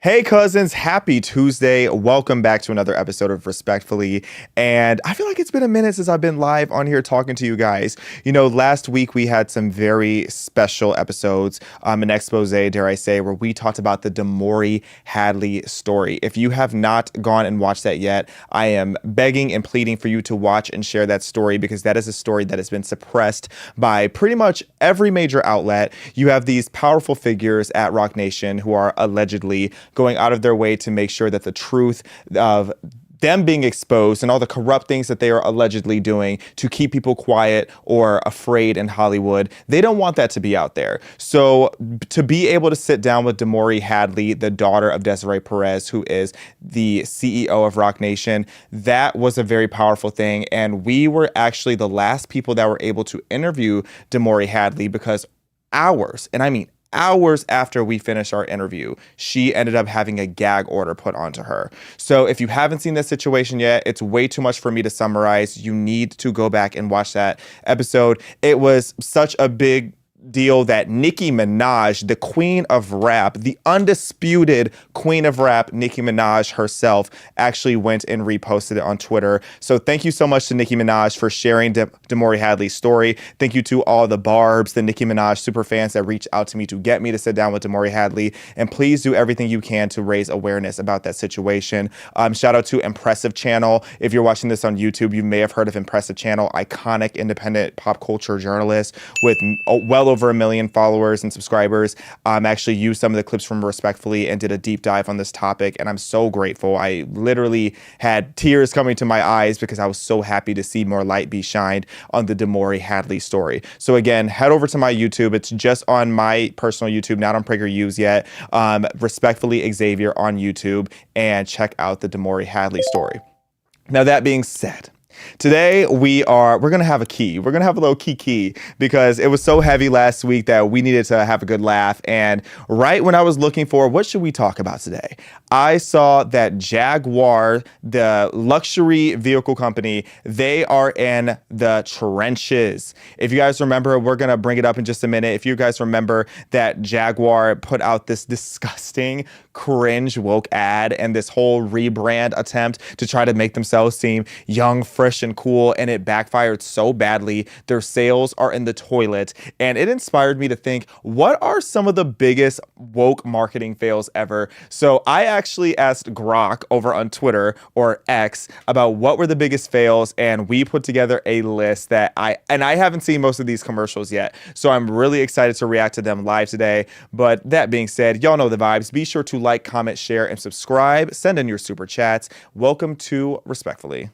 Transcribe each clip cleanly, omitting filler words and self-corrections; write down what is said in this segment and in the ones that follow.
Hey cousins, happy Tuesday. Welcome back to another episode of Respectfully. And I feel like it's been a minute since I've been live on here talking to you guys. Last week we had some very special episodes, an expose, dare I say, where we talked about the Damori Hadley story. If you have not gone and watched that yet, I am begging and pleading for you to watch and share that story because that is a story that has been suppressed by pretty much every major outlet. You have these powerful figures at Rock Nation who are allegedly going out of their way to make sure that the truth of them being exposed and all the corrupt things that they are allegedly doing to keep people quiet or afraid in Hollywood, they don't want that to be out there. So to be able to sit down with Damori Hadley, the daughter of Desiree Perez, who is the CEO of Rock Nation, that was a very powerful thing. And we were actually the last people that were able to interview Damori Hadley because hours, and I mean hours after we finished our interview, she ended up having a gag order put onto her. So if you haven't seen this situation yet, it's way too much for me to summarize. You need to go back and watch that episode. It was such a big deal that Nicki Minaj, the queen of rap, the undisputed queen of rap, Nicki Minaj herself, actually went and reposted it on Twitter. So thank you so much to Nicki Minaj for sharing Damori Hadley's story. Thank you to all the Barbs, the Nicki Minaj super fans that reached out to me to get me to sit down with Damori Hadley. And please do everything you can to raise awareness about that situation. Shout out to Impressive Channel. If you're watching this on YouTube, you may have heard of Impressive Channel, iconic independent pop culture journalist with well over 1 million followers and subscribers. Actually used some of the clips from Respectfully and did a deep dive on this topic, and I'm so grateful. I literally had tears coming to my eyes because I was so happy to see more light be shined on the Damori Hadley story. So again, head over to my YouTube. It's just on my personal YouTube, not on PragerU's yet. Respectfully Xavier on YouTube, and check out the Damori Hadley story. Now that being said, today we're gonna have a key. We're gonna have a little key because it was so heavy last week that we needed to have a good laugh. And right when I was looking for what should we talk about today, I saw that Jaguar, the luxury vehicle company, they are in the trenches. If you guys remember, we're gonna bring it up in just a minute. If you guys remember that Jaguar put out this disgusting, cringe woke ad and this whole rebrand attempt to try to make themselves seem young, fresh, and cool, and it backfired so badly. Their sales are in the toilet, and it inspired me to think, what are some of the biggest woke marketing fails ever? So I actually asked Grok over on Twitter, or X, about what were the biggest fails, and we put together a list that I haven't seen most of these commercials yet, so I'm really excited to react to them live today. But that being said, y'all know the vibes. Be sure to like, comment, share, and subscribe. Send in your super chats. Welcome to Respectfully.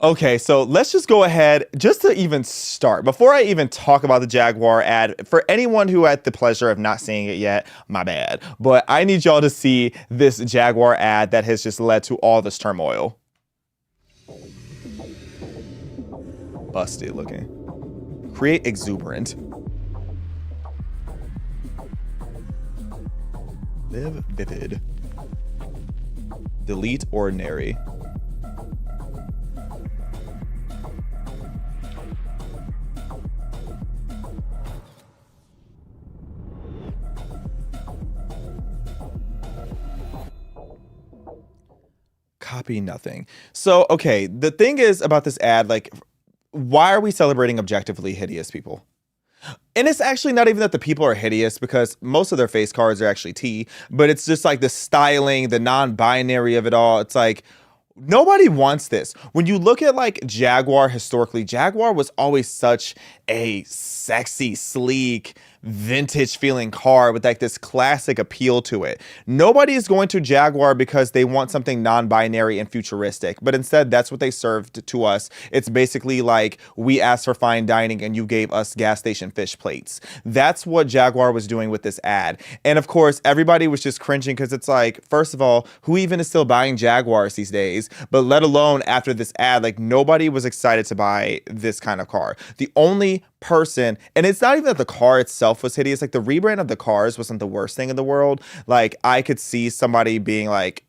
Okay, so let's just go ahead, just to even start, before I even talk about the Jaguar ad, for anyone who had the pleasure of not seeing it yet, my bad, but I need y'all to see this Jaguar ad that has just led to all this turmoil. Busted looking. Create exuberant. Live vivid. Delete ordinary. Copy nothing. So, okay, the thing is about this ad, like, why are we celebrating objectively hideous people? And it's actually not even that the people are hideous, because most of their face cards are actually T, but it's just like the styling, the non-binary of it all. It's like, nobody wants this. When you look at like Jaguar historically, Jaguar was always such a sexy, sleek, vintage feeling car with like this classic appeal to it. Nobody is going to Jaguar because they want something non-binary and futuristic, but instead that's what they served to us. It's basically like, we asked for fine dining and you gave us gas station fish plates. That's what Jaguar was doing with this ad. And of course, everybody was just cringing because it's like, first of all, who even is still buying Jaguars these days? But let alone after this ad, like nobody was excited to buy this kind of car. The only person, and it's not even that the car itself was hideous, like the rebrand of the cars wasn't the worst thing in the world. Like I could see somebody being like,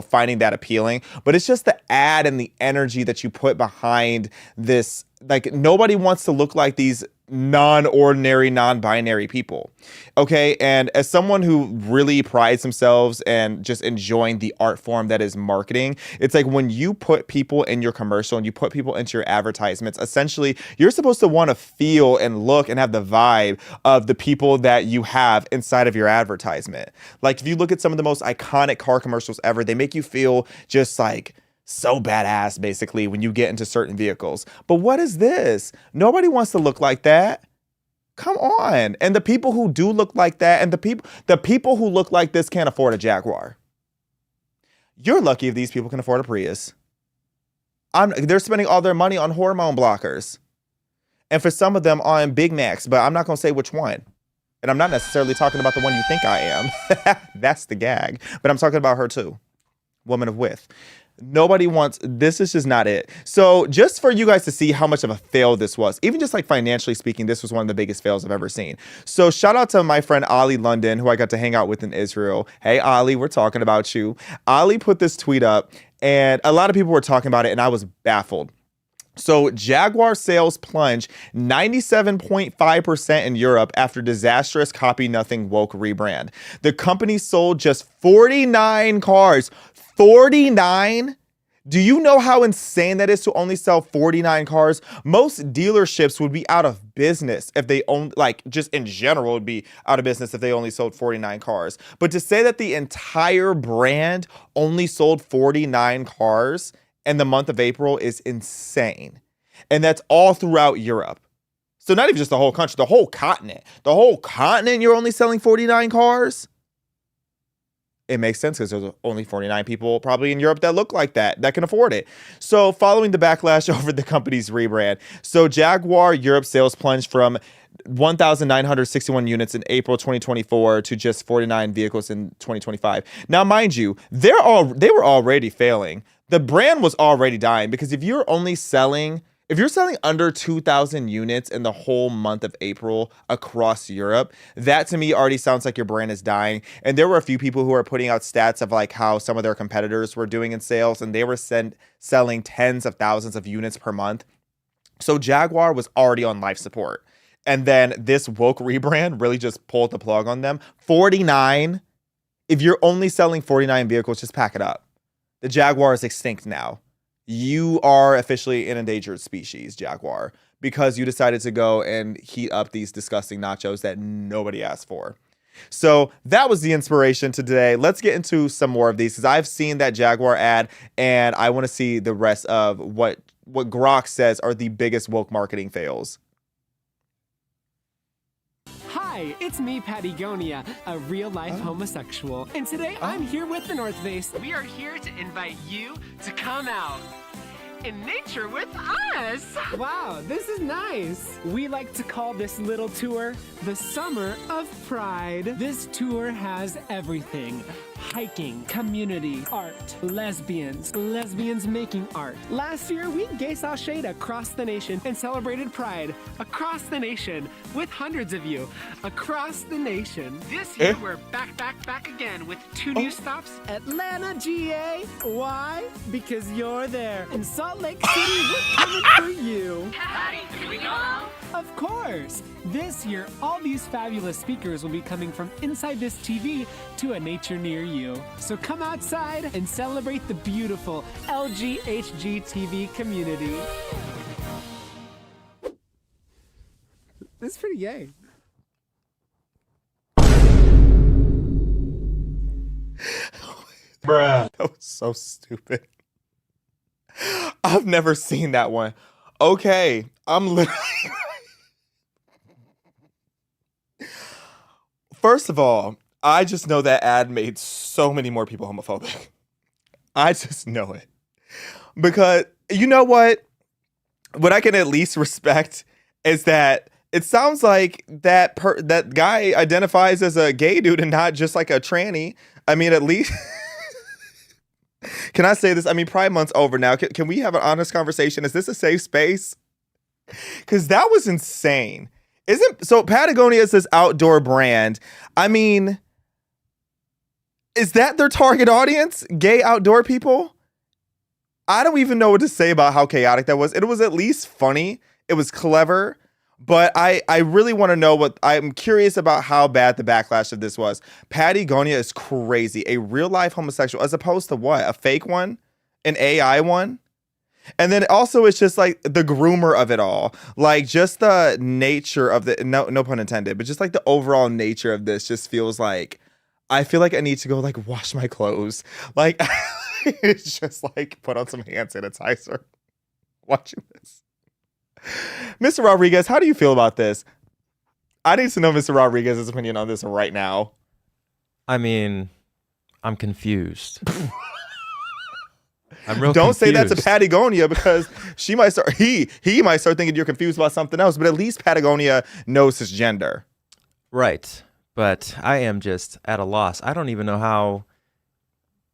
finding that appealing, but it's just the ad and the energy that you put behind this like nobody wants to look like these non-ordinary, non-binary people. Okay. And as someone who really prides themselves and just enjoying the art form that is marketing, it's like when you put people in your commercial and you put people into your advertisements, essentially you're supposed to want to feel and look and have the vibe of the people that you have inside of your advertisement. Like if you look at some of the most iconic car commercials ever, they make you feel just like so badass, basically, when you get into certain vehicles. But what is this? Nobody wants to look like that. Come on. And the people who do look like that, and the people who look like this can't afford a Jaguar. You're lucky if these people can afford a Prius. They're spending all their money on hormone blockers. And for some of them on Big Macs, but I'm not going to say which one. And I'm not necessarily talking about the one you think I am. That's the gag. But I'm talking about her too. Woman of width. Nobody wants, this is just not it. So just for you guys to see how much of a fail this was, even just like financially speaking, this was one of the biggest fails I've ever seen. So shout out to my friend Ali London, who I got to hang out with in Israel. Hey, Ali, we're talking about you. Ali put this tweet up and a lot of people were talking about it and I was baffled. So Jaguar sales plunge 97.5% in Europe after disastrous copy nothing woke rebrand. The company sold just 49 cars. 49? Do you know how insane that is to only sell 49 cars? Most dealerships would be out of business if they own, like just in general would be out of business if they only sold 49 cars. But to say that the entire brand only sold 49 cars in the month of April is insane. And that's all throughout Europe. So not even just the whole country, the whole continent. The whole continent, you're only selling 49 cars? It makes sense because there's only 49 people probably in Europe that look like that can afford it. So following the backlash over the company's rebrand, so Jaguar Europe sales plunged from 1,961 units in April 2024 to just 49 vehicles in 2025. Now, mind you, they were already failing. The brand was already dying because if you're selling under 2,000 units in the whole month of April across Europe, that to me already sounds like your brand is dying. And there were a few people who were putting out stats of like how some of their competitors were doing in sales, and they were selling tens of thousands of units per month. So Jaguar was already on life support. And then this woke rebrand really just pulled the plug on them. 49. If you're only selling 49 vehicles, just pack it up. The Jaguar is extinct now. You are officially an endangered species, Jaguar, because you decided to go and heat up these disgusting nachos that nobody asked for. So that was the inspiration to today. Let's get into some more of these because I've seen that Jaguar ad and I want to see the rest of what Grok says are the biggest woke marketing fails. Hi, it's me, Pattie Gonia, a real-life homosexual. And today I'm here with the North Face. We are here to invite you to come out in nature with us. Wow, this is nice. We like to call this little tour the Summer of Pride. This tour has everything. Hiking, community, art, lesbians making art. Last year, we gay sashayed across the nation and celebrated Pride across the nation with hundreds of you across the nation. This year, we're back again with 2 new stops. Atlanta, GA. Why? Because you're there. In Salt Lake City, we're coming for you. Pattie, can we go? Of course! This year, all these fabulous speakers will be coming from inside this TV to a nature near you. So come outside and celebrate the beautiful LGHGTV community. That's pretty gay. Bruh. That was so stupid. I've never seen that one. Okay, I'm literally... First of all, I just know that ad made so many more people homophobic. I just know it. Because, you know what? What I can at least respect is that it sounds like that guy identifies as a gay dude and not just like a tranny. I mean, at least... Can I say this? I mean, Pride Month's over now. Can we have an honest conversation? Is this a safe space? Because that was insane. So Patagonia is this outdoor brand. I mean, is that their target audience? Gay outdoor people? I don't even know what to say about how chaotic that was. It was at least funny. It was clever. But I really want to know I'm curious about how bad the backlash of this was. Pattie Gonia is crazy. A real life homosexual as opposed to what? A fake one? An AI one? And then also it's just like the groomer of it all. Like just the nature of no pun intended, but just like the overall nature of this just feels like I feel like I need to go like wash my clothes. Like it's just like put on some hand sanitizer watching this. Mr. Rodriguez, how do you feel about this? I need to know Mr. Rodriguez's opinion on this right now. I mean, I'm confused. I'm real Don't confused. say that to Patagonia because he might start thinking you're confused about something else, but at least Patagonia knows his gender. Right. But I am just at a loss. I don't even know how.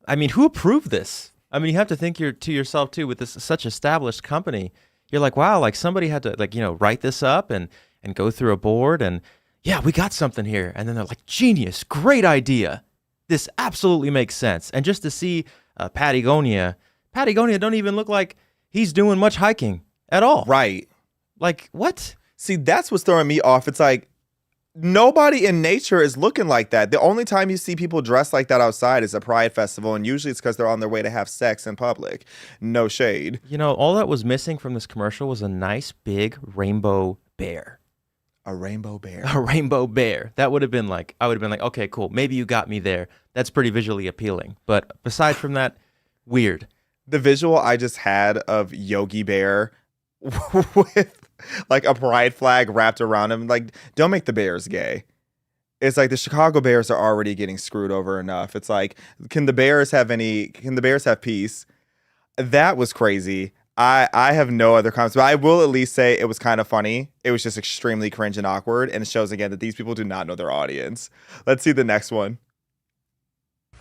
I mean, who approved this? I mean, you have to think to yourself too, with this such established company. You're like, wow, like somebody had to write this up and go through a board and yeah, we got something here. And then they're like, genius, great idea. This absolutely makes sense. And just to see Pattie Gonia don't even look like he's doing much hiking at all. Right. Like, what? See, that's what's throwing me off. It's like, nobody in nature is looking like that. The only time you see people dressed like that outside is a Pride festival, and usually it's because they're on their way to have sex in public. No shade. All that was missing from this commercial was a nice big rainbow bear. A rainbow bear. A rainbow bear. That would have been like, I would have been like, okay, cool. Maybe you got me there. That's pretty visually appealing. But aside from that, weird. The visual I just had of Yogi Bear with like a pride flag wrapped around him. Like, don't make the Bears gay. It's like the Chicago Bears are already getting screwed over enough. It's like, can the Bears have peace? That was crazy. I have no other comments, but I will at least say it was kind of funny. It was just extremely cringe and awkward. And it shows again that these people do not know their audience. Let's see the next one.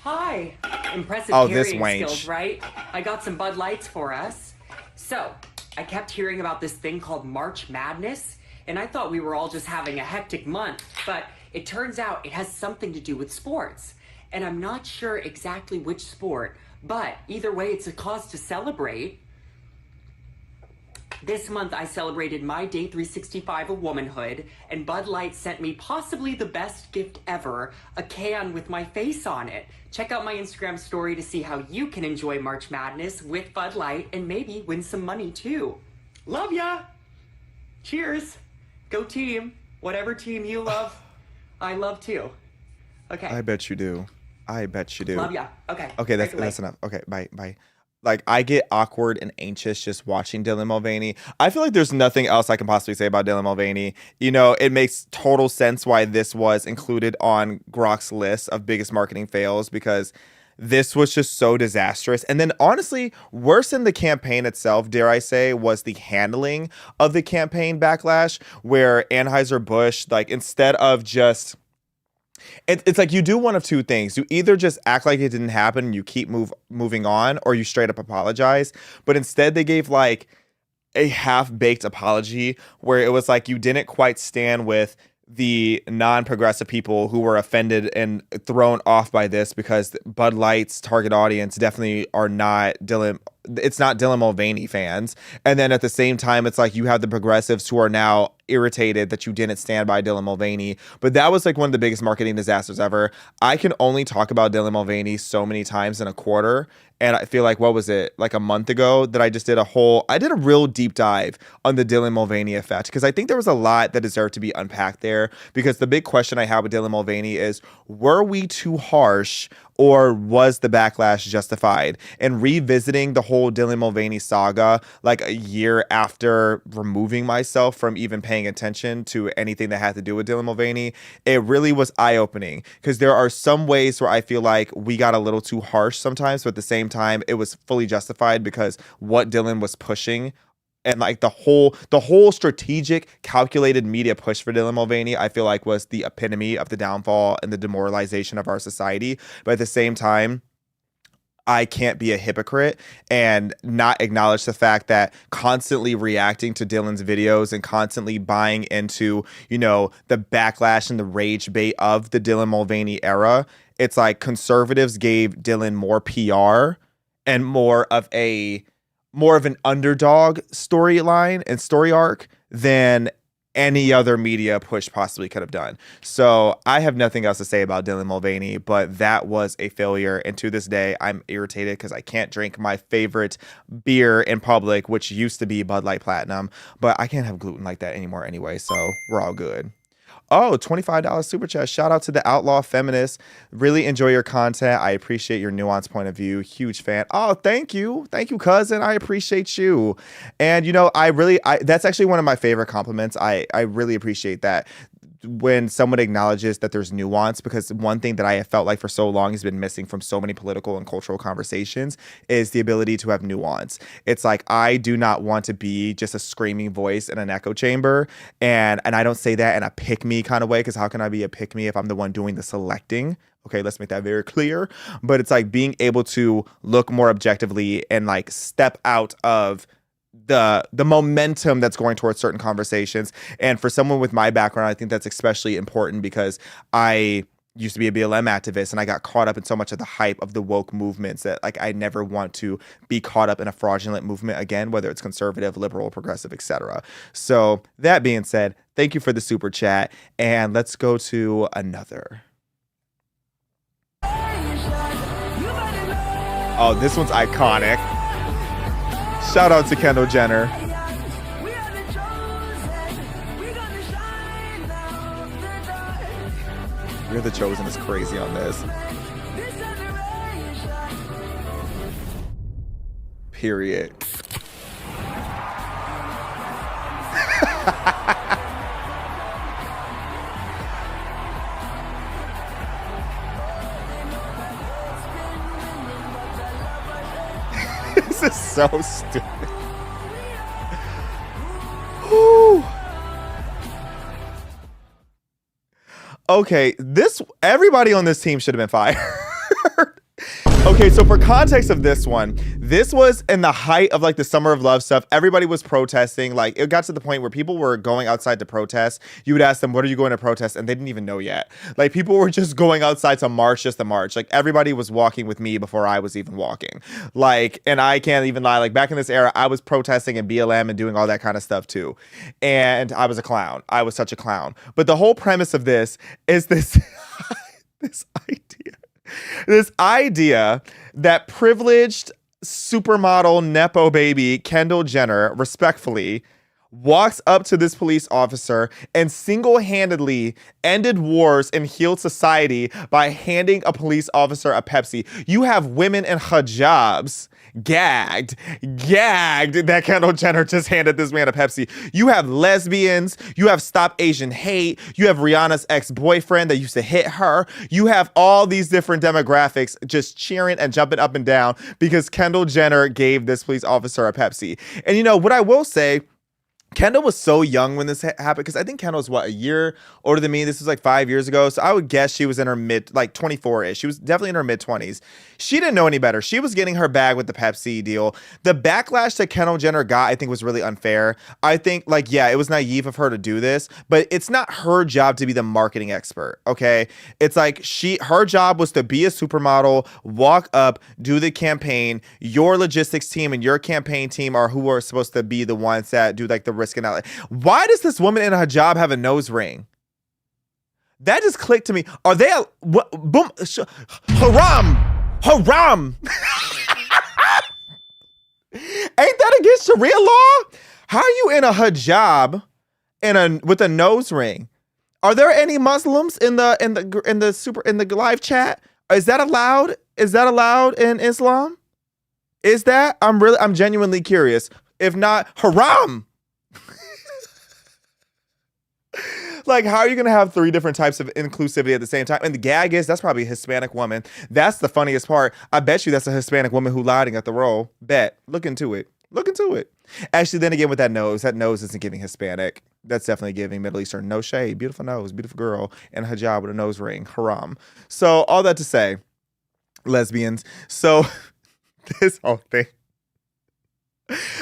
Hi. Impressive this carrying wench. skills, right? I got some Bud Lights for us. So, I kept hearing about this thing called March Madness, and I thought we were all just having a hectic month, but it turns out it has something to do with sports. And I'm not sure exactly which sport, but either way, it's a cause to celebrate. This month, I celebrated my day 365 of womanhood, and Bud Light sent me possibly the best gift ever, a can with my face on it. Check out my Instagram story to see how you can enjoy March Madness with Bud Light and maybe win some money too. Love ya! Cheers! Go team! Whatever team you love, I love too. Okay. I bet you do. Love ya. Okay. Okay, that's enough. Okay, bye. Like, I get awkward and anxious just watching Dylan Mulvaney. I feel like there's nothing else I can possibly say about Dylan Mulvaney. It makes total sense why this was included on Grok's list of biggest marketing fails, because this was just so disastrous. And then honestly, worse than the campaign itself, dare I say, was the handling of the campaign backlash, where Anheuser-Busch, like, instead of just... It's like you do one of two things. You either just act like it didn't happen and you keep moving on, or you straight up apologize. But instead they gave like a half-baked apology where it was like you didn't quite stand with the non-progressive people who were offended and thrown off by this, because Bud Light's target audience definitely are not Dylan. It's not Dylan Mulvaney fans. And then at the same time, it's like you have the progressives who are now irritated that you didn't stand by Dylan Mulvaney. But that was like one of the biggest marketing disasters ever. I can only talk about Dylan Mulvaney so many times in a quarter. And I feel like, what was it, like a month ago that I just did a real deep dive on the Dylan Mulvaney effect, because I think there was a lot that deserved to be unpacked there. Because the big question I have with Dylan Mulvaney is, were we too harsh, or was the backlash justified? And revisiting the whole Dylan Mulvaney saga, like a year after removing myself from even paying attention to anything that had to do with Dylan Mulvaney, it really was eye-opening, because there are some ways where I feel like we got a little too harsh sometimes, but at the same time, it was fully justified because what Dylan was pushing, and like the whole strategic, calculated media push for Dylan Mulvaney, I feel like was the epitome of the downfall and the demoralization of our society. But at the same time, I can't be a hypocrite and not acknowledge the fact that constantly reacting to Dylan's videos and constantly buying into, the backlash and the rage bait of the Dylan Mulvaney era, it's like conservatives gave Dylan more PR and more of an underdog storyline and story arc than any other media push possibly could have done. So I have nothing else to say about Dylan Mulvaney, but that was a failure. And to this day, I'm irritated because I can't drink my favorite beer in public, which used to be Bud Light Platinum, but I can't have gluten like that anymore anyway. So we're all good. Oh, $25 super chat. Shout out to the Outlaw Feminist. Really enjoy your content. I appreciate your nuanced point of view. Huge fan. Oh, thank you. Thank you, cousin. I appreciate you. And, you know, that's actually one of my favorite compliments. I really appreciate that when someone acknowledges that there's nuance, because one thing that I have felt like for so long has been missing from so many political and cultural conversations is the ability to have nuance. It's like, I do not want to be just a screaming voice in an echo chamber. And I don't say that in a pick me kind of way, because how can I be a pick me if I'm the one doing the selecting? Okay, let's make that very clear. But it's like being able to look more objectively and like step out of the momentum that's going towards certain conversations. And for someone with my background, I think that's especially important because I used to be a BLM activist and I got caught up in so much of the hype of the woke movements that like I never want to be caught up in a fraudulent movement again, whether it's conservative, liberal, progressive, etc. So that being said, thank you for the super chat, and let's go to another. Oh, this one's iconic. Shout out to Kendall Jenner. We're the Chosen is crazy on this. Period. This is so stupid. Whew. Okay, everybody on this team should have been fired. Okay, so for context of this one, this was in the height of like the Summer of Love stuff. Everybody was protesting. Like it got to the point where people were going outside to protest. You would ask them, what are you going to protest? And they didn't even know yet. Like people were just going outside to march, just to march. Like everybody was walking with me before I was even walking. Like, and I can't even lie. Like back in this era, I was protesting in BLM and doing all that kind of stuff too. And I was a clown. I was such a clown. But the whole premise of this is this, this idea that privileged supermodel Nepo baby Kendall Jenner respectfully walks up to this police officer and single-handedly ended wars and healed society by handing a police officer a Pepsi. You have women in hijabs gagged that Kendall Jenner just handed this man a Pepsi. You have lesbians, you have Stop Asian Hate, you have Rihanna's ex-boyfriend that used to hit her. You have all these different demographics just cheering and jumping up and down because Kendall Jenner gave this police officer a Pepsi. And you know what I will say, Kendall was so young when this happened, because I think Kendall's a year older than me. This was like 5 years ago. So I would guess she was in her 24-ish. She was definitely in her mid-20s. She didn't know any better. She was getting her bag with the Pepsi deal. The backlash that Kendall Jenner got, I think, was really unfair. I think, it was naive of her to do this, but it's not her job to be the marketing expert, okay? It's like her job was to be a supermodel, walk up, do the campaign. Your logistics team and your campaign team are who are supposed to be the ones that do like the risk analysis. Why does this woman in a hijab have a nose ring? That just clicked to me. Are they boom? Haram. Ain't that against Sharia law? How are you in a hijab with a nose ring? Are there any Muslims in the live chat? Is that allowed? Is that allowed in Islam? Is that? I'm genuinely curious. If not, haram. Like, how are you going to have three different types of inclusivity at the same time? And the gag is, that's probably a Hispanic woman. That's the funniest part. I bet you that's a Hispanic woman who lied and got the role. Bet. Look into it. Actually, then again, with that nose isn't giving Hispanic. That's definitely giving Middle Eastern. No shade. Beautiful nose. Beautiful girl. And a hijab with a nose ring. Haram. So, all that to say, lesbians. So, this whole thing.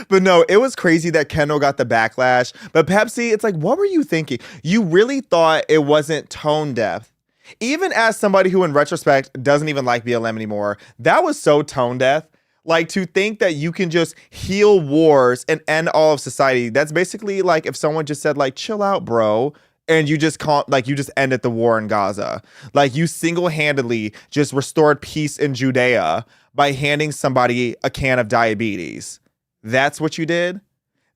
But no, it was crazy that Kendall got the backlash. But Pepsi, it's like, what were you thinking? You really thought it wasn't tone deaf. Even as somebody who in retrospect doesn't even like BLM anymore, that was so tone deaf. Like, to think that you can just heal wars and end all of society. That's basically like if someone just said, like, chill out, bro. And you just can't, like, you just ended the war in Gaza. Like, you single-handedly just restored peace in Judea by handing somebody a can of diabetes. That's what you did?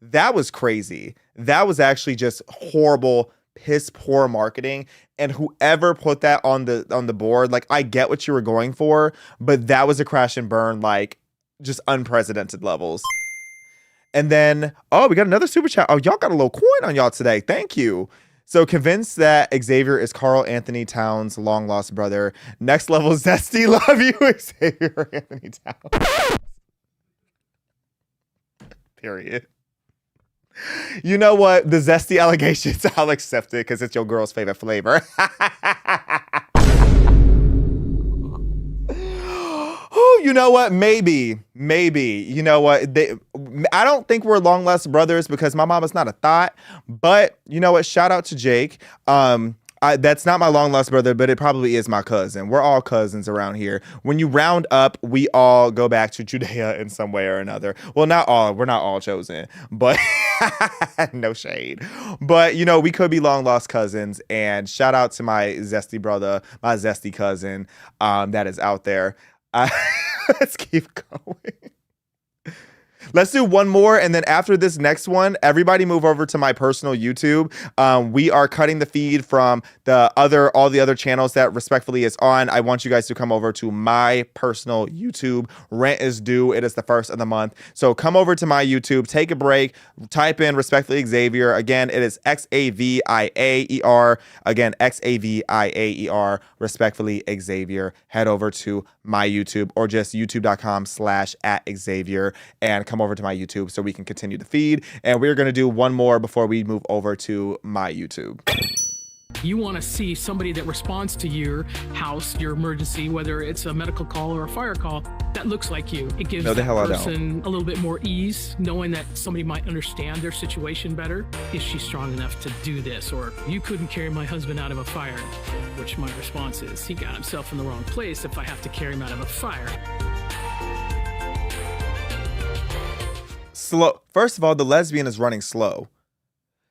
That was crazy. That was actually just horrible, piss poor marketing. And whoever put that on the board, like, I get what you were going for, but that was a crash and burn, like, just unprecedented levels. And then, oh, we got another super chat. Oh, y'all got a little coin on y'all today. Thank you. So, convinced that Xavier is Carl Anthony Towns' long lost brother. Next level zesty. Love you, Xavier Anthony Towns. Period. You know what? The zesty allegations, I'll accept it because it's your girl's favorite flavor. Oh, you know what? Maybe. You know what? I don't think we're long lost brothers because my mama's not a thought. But you know what? Shout out to Jake. That's not my long lost brother, but it probably is my cousin. We're all cousins around here. When you round up, we all go back to Judea in some way or another. Well, not all. We're not all chosen, but no shade. But, you know, we could be long lost cousins. And shout out to my zesty brother, my zesty cousin that is out there. Let's keep going. Let's do one more, and then after this next one, everybody move over to my personal YouTube. We are cutting the feed from all the other channels that Respectfully is on. I want you guys to come over to my personal YouTube. Rent is due. It is the 1st of the month. So come over to my YouTube, take a break, type in Respectfully Xavier. Again, it is Xaviaer. Again, Xaviaer, Respectfully Xavier. Head over to my YouTube or just youtube.com/@Xavier and come over to my YouTube so we can continue the feed. And we're going to do one more before we move over to my YouTube. You want to see somebody that responds to your house, your emergency, whether it's a medical call or a fire call, that looks like you. It gives that person a little bit more ease, knowing that somebody might understand their situation better. Is she strong enough to do this? Or you couldn't carry my husband out of a fire, which my response is, he got himself in the wrong place if I have to carry him out of a fire. Slow. First of all, the lesbian is running slow.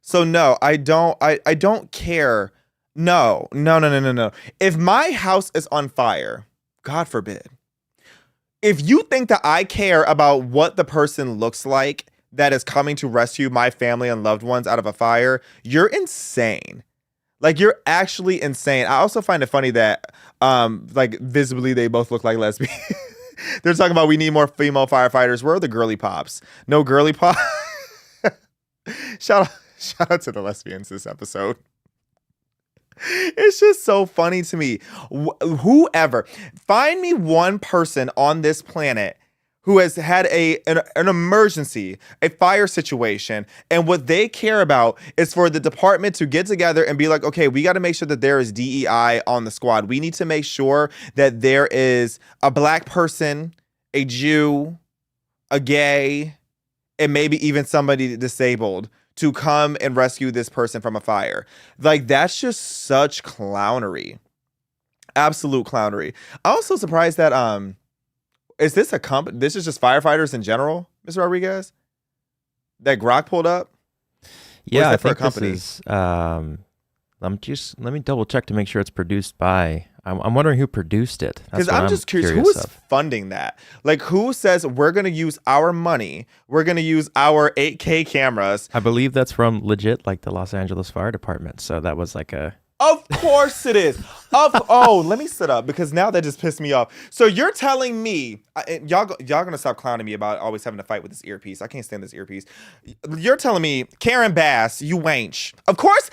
So no, I don't care. No. If my house is on fire, God forbid. If you think that I care about what the person looks like that is coming to rescue my family and loved ones out of a fire, you're insane. Like, you're actually insane. I also find it funny that like, visibly they both look like lesbians. They're talking about we need more female firefighters. Where are the girly pops? No girly pop. Shout out to the lesbians this episode. It's just so funny to me. Whoever, find me one person on this planet who has had an emergency, a fire situation, and what they care about is for the department to get together and be like, okay, we got to make sure that there is DEI on the squad. We need to make sure that there is a black person, a Jew, a gay, and maybe even somebody disabled to come and rescue this person from a fire. Like, that's just such clownery. Absolute clownery. I'm also surprised that, is this a company? This is just firefighters in general, Mr. Rodriguez? That Grok pulled up? Yeah, I think this is, let me double check to make sure it's produced by, I'm wondering who produced it. Because I'm just curious, who is funding that? Like, who says we're going to use our money, we're going to use our 8K cameras? I believe that's from legit, like, the Los Angeles Fire Department. So that was like a... Of course it is. Oh, let me sit up because now that just pissed me off. So you're telling me, y'all gonna stop clowning me about always having to fight with this earpiece. I can't stand this earpiece. You're telling me Karen Bass, you wench. Of course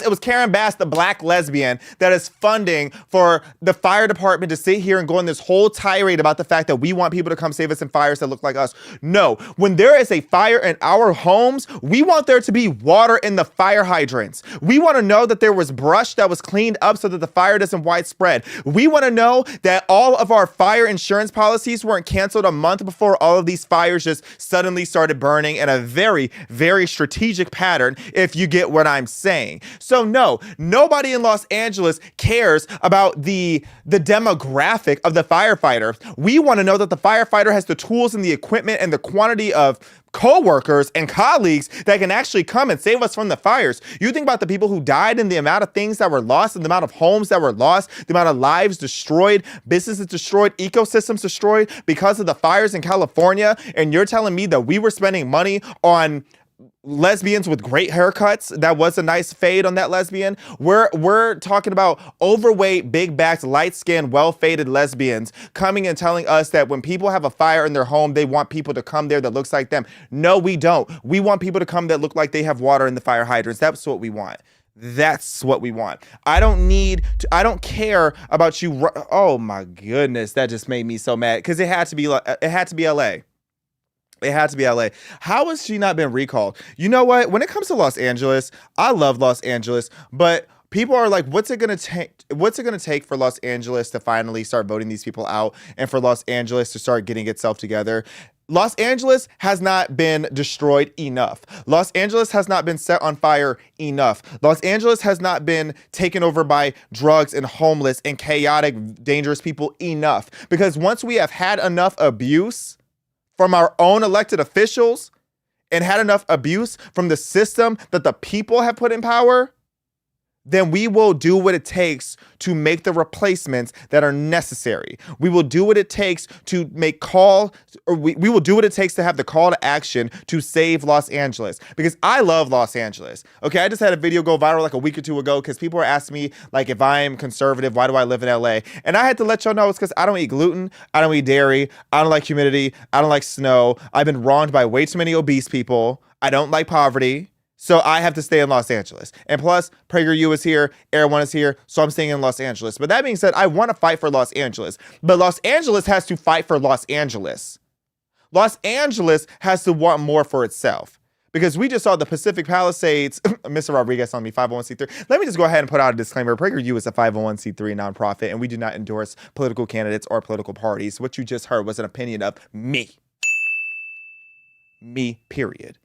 it was Karen Bass, the black lesbian, that is funding for the fire department to sit here and go on this whole tirade about the fact that we want people to come save us in fires that look like us. No, when there is a fire in our homes, we want there to be water in the fire hydrants. We want to know that there was brush that was cleaned up so that the fire fire doesn't widespread. We want to know that all of our fire insurance policies weren't canceled a month before all of these fires just suddenly started burning in a very, very strategic pattern, if you get what I'm saying. So no, nobody in Los Angeles cares about the demographic of the firefighter. We want to know that the firefighter has the tools and the equipment and the quantity of co-workers and colleagues that can actually come and save us from the fires. You think about the people who died and the amount of things that were lost and the amount of homes that were lost, the amount of lives destroyed, businesses destroyed, ecosystems destroyed because of the fires in California, and you're telling me that we were spending money on lesbians with great haircuts? That was a nice fade on that lesbian. We're talking about overweight, big-backed, light-skinned, well-faded lesbians coming and telling us that when people have a fire in their home, they want people to come there that looks like them. No, we don't. We want people to come that look like they have water in the fire hydrants. That's what we want. That's what we want. I don't care about you. Oh my goodness, that just made me so mad because it had to be LA. It had to be LA. How has she not been recalled? You know what? When it comes to Los Angeles, I love Los Angeles, but people are like, what's it going to take? What's it going to take for Los Angeles to finally start voting these people out and for Los Angeles to start getting itself together? Los Angeles has not been destroyed enough. Los Angeles has not been set on fire enough. Los Angeles has not been taken over by drugs and homeless and chaotic, dangerous people enough. Because once we have had enough abuse from our own elected officials and had enough abuse from the system that the people have put in power, then we will do what it takes to make the replacements that are necessary. We will do what it takes to make we will do what it takes to have the call to action to save Los Angeles. Because I love Los Angeles. Okay, I just had a video go viral like a week or two ago because people were asking me, like, if I'm conservative, why do I live in LA? And I had to let y'all know it's because I don't eat gluten, I don't eat dairy, I don't like humidity, I don't like snow. I've been wronged by way too many obese people. I don't like poverty. So I have to stay in Los Angeles. And plus, PragerU is here, Air One is here, so I'm staying in Los Angeles. But that being said, I want to fight for Los Angeles. But Los Angeles has to fight for Los Angeles. Los Angeles has to want more for itself. Because we just saw the Pacific Palisades, Mr. Rodriguez on me, 501c3. Let me just go ahead and put out a disclaimer. PragerU is a 501c3 nonprofit, and we do not endorse political candidates or political parties. What you just heard was an opinion of me. Me, period.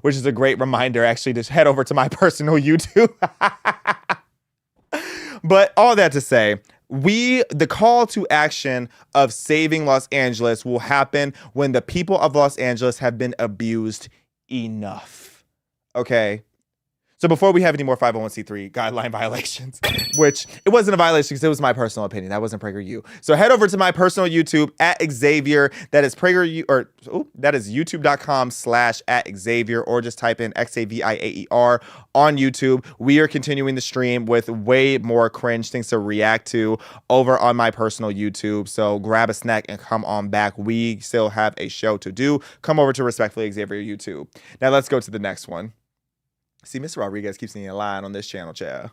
Which is a great reminder, actually, to head over to my personal YouTube. But all that to say, the call to action of saving Los Angeles will happen when the people of Los Angeles have been abused enough. Okay? So before we have any more 501c3 guideline violations, which it wasn't a violation because it was my personal opinion. That wasn't PragerU. So head over to my personal YouTube at Xavier. That is PragerU, that is youtube.com/@Xavier, or just type in Xaviaer on YouTube. We are continuing the stream with way more cringe things to react to over on my personal YouTube. So grab a snack and come on back. We still have a show to do. Come over to Respectfully Xavier YouTube. Now let's go to the next one. See, Mr. Rodriguez keeps me in line on this channel, child.